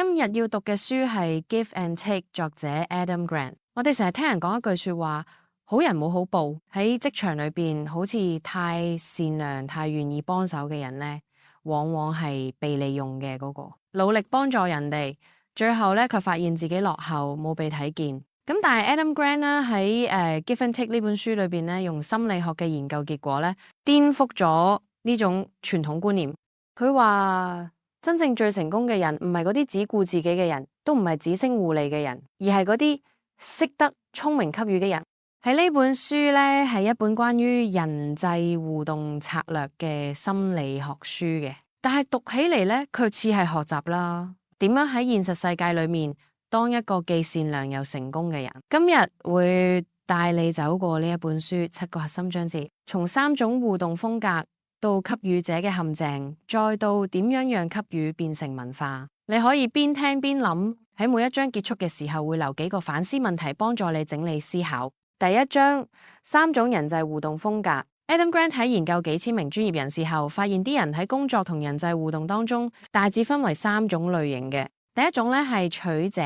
今日要讀嘅書係《Give and Take》，作者 Adam Grant。我哋成日聽人講一句說話，好人冇好報。喺職場裏邊，好似太善良、太願意幫手嘅人呢，往往係被利用嘅嗰個。努力幫助人哋，最後呢，卻發現自己落後，冇被睇見。咁但係 Adam Grant 呢喺Give and Take 呢本書裏邊呢，用心理學嘅研究結果呢，顛覆咗呢種傳統觀念。佢話真正最成功嘅人，唔係嗰啲只顧自己嘅人，都唔係只識互利嘅人，而係嗰啲識得聰明給予嘅人。喺呢本書呢，係一本關於人際互動策略嘅心理學書嘅，但係讀起嚟呢，卻似係學習啦，點樣喺現實世界裏面當一個既善良又成功嘅人。今日會帶你走過呢一本書7個核心章節，從3種互動風格到給予者嘅陷阱，再到點樣讓給予變成文化。你可以邊聽邊諗，喺每一章結束嘅時候會留幾個反思問題，幫助你整理思考。第一章，3種人際互動風格。Adam Grant 喺研究幾千名專業人士後，發現啲人喺工作同人際互動當中，大致分為3種類型嘅。第一種咧係取者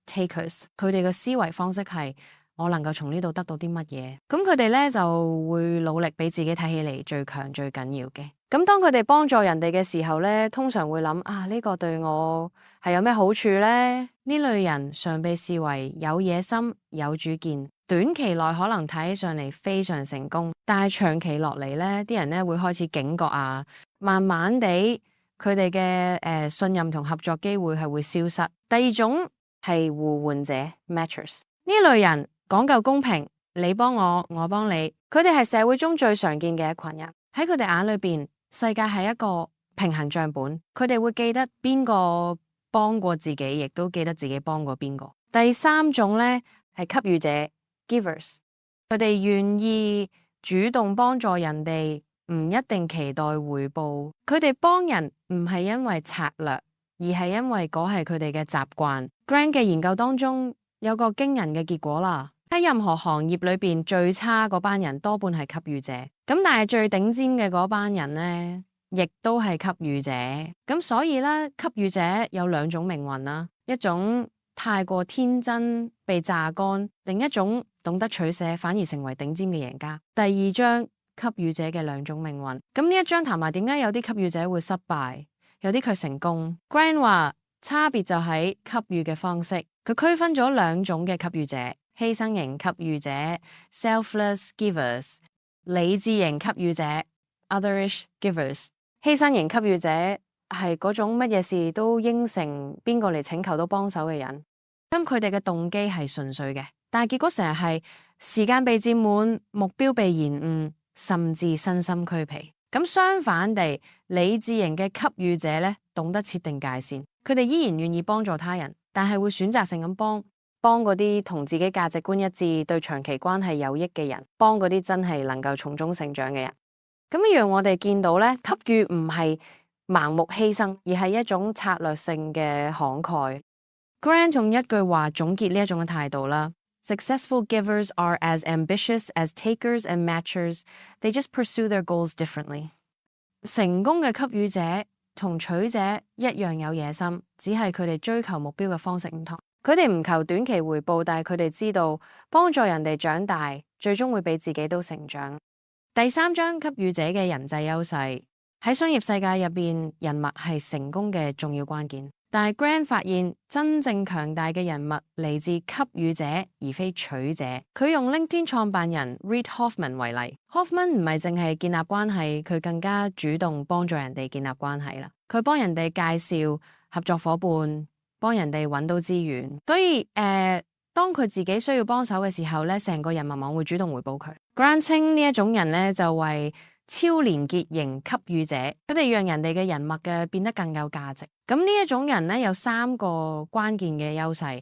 （takers），佢哋嘅思維方式係我能夠從呢度得到啲乜嘢，咁佢哋咧就會努力俾自己睇起嚟最強最緊要嘅。咁當佢哋幫助人哋嘅時候咧，通常會諗呢個對我係有咩好處呢？呢類人常被視為有野心、有主見，短期內可能睇起上嚟非常成功，但係長期落嚟咧，啲人咧會開始警覺慢慢地佢哋嘅信任同合作機會係會消失。第二種係互換者 （matchers）， 呢類人講究公平，你幫我，我幫你。佢哋係社會中最常見嘅一群人。喺佢哋眼裏邊，世界係一個平衡賬本。佢哋會記得邊個幫過自己，亦都記得自己幫過邊個。第三種呢係給予者 （givers），佢哋願意主動幫助人哋，唔一定期待回報。佢哋幫人唔係因為策略，而係因為嗰係佢哋嘅習慣。Grant 嘅研究當中有個驚人嘅結果啦。喺任何行業裏邊，最差嗰班人多半係給予者，咁但係最頂尖嘅嗰班人呢，亦都係給予者。咁所以咧，給予者有2種命運啦，一種太過天真被榨乾，另一種懂得取捨，反而成為頂尖嘅贏家。第2章給予者嘅2種命運。咁呢一章談埋點解有啲給予者會失敗，有啲卻成功。Grant 話差別就喺給予嘅方式，佢區分咗2種嘅給予者。犧牲型給予者 （selfless givers）、理智型給予者 （otherish givers）。犧牲型給予者係嗰種乜嘢事都應承邊個嚟請求都幫手嘅人，咁佢哋嘅動機係純粹嘅，但係結果成日係時間被佔滿、目標被延誤，甚至身心俱疲。咁相反地，理智型嘅給予者咧，懂得設定界線，佢哋依然願意幫助他人，但係會選擇性咁幫嗰啲同自己價值觀一致、對長期關係有益嘅人，幫嗰啲真係能夠從中成長嘅人。咁讓我哋見到咧，給予唔係盲目犧牲，而係一種策略性嘅慷慨。Grant 用一句話總結呢一種嘅態度啦：Successful givers are as ambitious as takers and matchers. They just pursue their goals differently. 成功嘅給予者同取者一樣有野心，只係佢哋追求目標嘅方式唔同。佢哋唔求短期回報，但係佢哋知道幫助人哋長大，最終會俾自己都成長。第3章給予者嘅人際優勢。喺商業世界入邊，人脈係成功嘅重要關鍵。但係 Grant 發現真正強大嘅人脈嚟自給予者，而非取者。佢用 LinkedIn 創辦人 Reid Hoffman 為例。Hoffman 唔係淨係建立關係，佢更加主動幫助人哋建立關係啦。佢幫人哋介紹合作夥伴，幫人哋揾到資源，所以當佢自己需要幫手嘅時候咧，成個人脈網會主動回報佢。Grant 稱呢一種人咧就為超連結型給予者，佢哋讓人哋嘅人脈嘅變得更有價值。咁呢一種人咧有3個關鍵嘅優勢：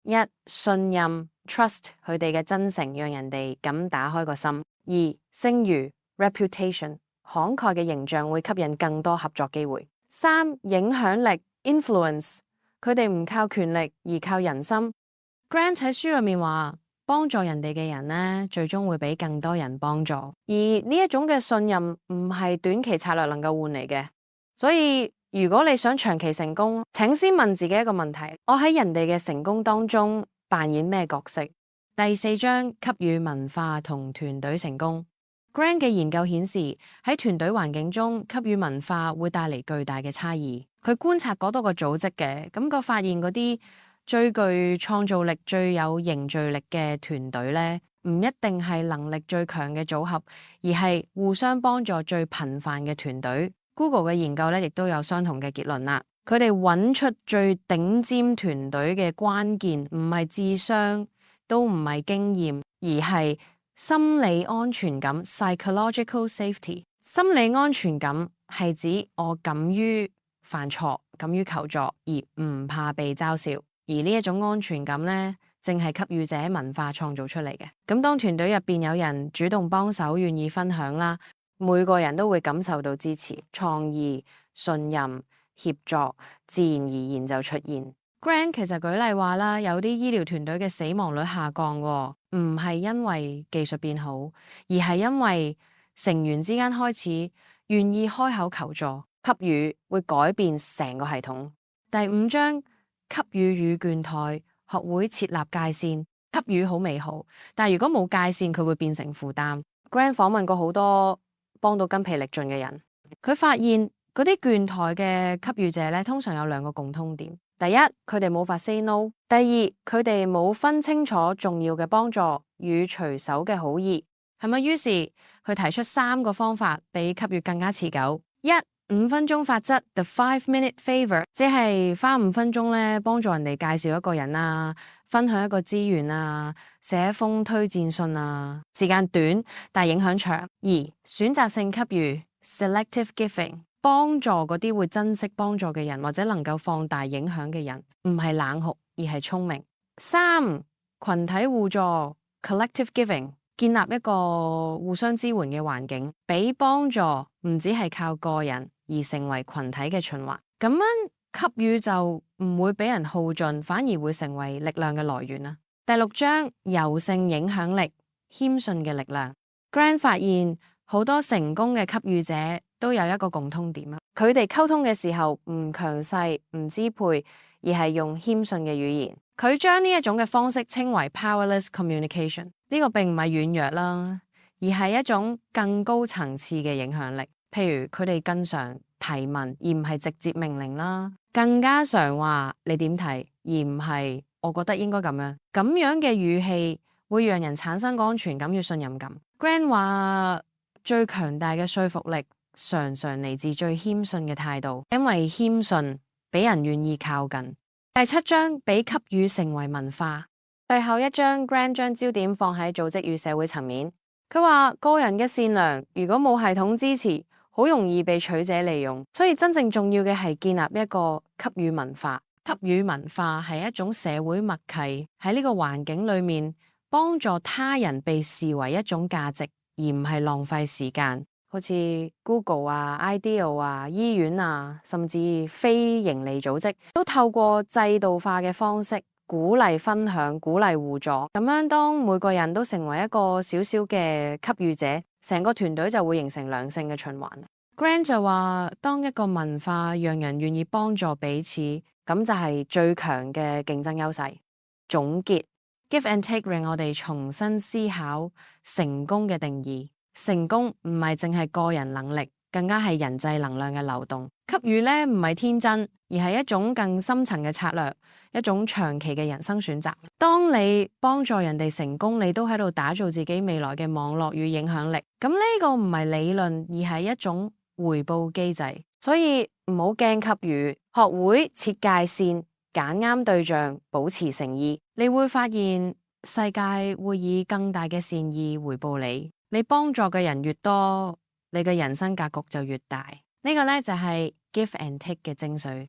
一、信任 trust 佢哋嘅真誠，讓人哋敢打開個心；二、聲譽 reputation 慷慨嘅形象會吸引更多合作機會；三、影響力 influence。佢哋唔靠權力而靠人心。Grant 喺書裏面話，幫助人哋嘅人呢，最終會俾更多人幫助。而呢一種嘅信任唔係短期策略能夠換嚟嘅，所以如果你想長期成功，請先問自己一個問題：我喺人哋嘅成功當中扮演咩角色？第4章，給予文化同團隊成功。Grant 嘅研究顯示，喺團隊環境中，給予文化會帶嚟巨大嘅差異。佢觀察過多個組織嘅，佢發現嗰啲最具創造力、最有凝聚力嘅團隊呢，唔一定係能力最強嘅組合，而係互相幫助最頻繁嘅團隊。Google 嘅研究呢，亦都有相同嘅結論啦。佢哋揾出最頂尖團隊嘅關鍵，唔係智商，都唔係經驗，而係心理安全感 （psychological safety）。心理安全感係指我敢於犯錯、敢於求助，而唔怕被嘲笑。而呢一種安全感呢，正係給予者文化創造出嚟嘅。咁當團隊入邊有人主動幫手、願意分享啦，每個人都會感受到支持、創意、信任、協助，自然而然就出現。Grant 其實舉例話啦，有啲醫療團隊嘅死亡率下降，唔係因為技術變好，而係因為成員之間開始願意開口求助，給予會改變成個系統。第5章，給予與倦怠，學會設立界線。給予好美好，但如果冇界線，佢會變成負擔。Grant 訪問過好多幫到筋疲力盡嘅人，佢發現嗰啲倦怠嘅給予者咧，通常有2個共通點。第一，佢哋冇法 say no；第二，佢哋冇分清楚重要嘅幫助與隨手嘅好意，係咪？於是佢提出3個方法，比給予更加持久。5分鐘法則 The 5-minute favor， 即係花5分鐘咧，幫助人哋介紹一個人啊，分享一個資源啊，寫一封推薦信啊，時間短但影響長。選擇性給予 Selective giving， 幫助嗰啲會珍惜幫助嘅人，或者能夠放大影響嘅人，唔係冷酷而係聰明。3，群體互助 Collective giving， 建立一個互相支援嘅環境，俾幫助唔只係靠個人，而成為群體嘅循環。咁樣給予就唔會俾人耗盡，反而會成為力量嘅來源啦。第6章，柔性影響力，謙遜嘅力量。Grant 發現好多成功嘅給予者都有一個共通點啊，佢哋溝通嘅時候唔強勢、唔支配，而係用謙遜嘅語言。佢將呢一種嘅方式稱為 powerless communication。呢個並唔係軟弱啦，而係一種更高層次嘅影響力。譬如佢哋更常提問，而唔係直接命令啦，更加常話你點睇，而唔係我覺得應該咁樣。咁樣嘅語氣會讓人產生安全感與信任感。Grant 話最強大嘅說服力常常嚟自最謙遜嘅態度，因為謙遜俾人願意靠近。第7章，俾給予成為文化。最後一章 Grant 將焦點放喺組織與社會層面。佢話個人嘅善良如果冇系統支持，好容易被取者利用，所以真正重要嘅係建立一個給予文化。給予文化係一種社會默契，喺呢個環境裏面幫助他人被視為一種價值，而唔係浪費時間。好似 Google 啊、Ideal 啊、醫院啊，甚至非營利組織都透過制度化嘅方式鼓勵分享、鼓勵互助。咁樣當每個人都成為一個小小嘅給予者，成個團隊就會形成良性嘅循環。Grant 就話，當一個文化讓人願意幫助彼此，咁就係最強嘅競爭優勢。總結 Give and Take 令我哋重新思考成功嘅定義。成功唔係淨係個人能力，更加係人際能量嘅流動。給予呢唔係天真，而係一種更深層嘅策略，一種長期嘅人生選擇。當你幫助人哋成功，你都喺度打造自己未來嘅網絡與影響力。咁呢個唔係理論，而係一種回報機制。所以唔好驚給予，學會設界線，揀啱對象，保持誠意，你會發現世界會以更大嘅善意回報你。你幫助嘅人越多，你嘅人生格局就越大。呢個呢，就係 Give and Take 嘅精髓。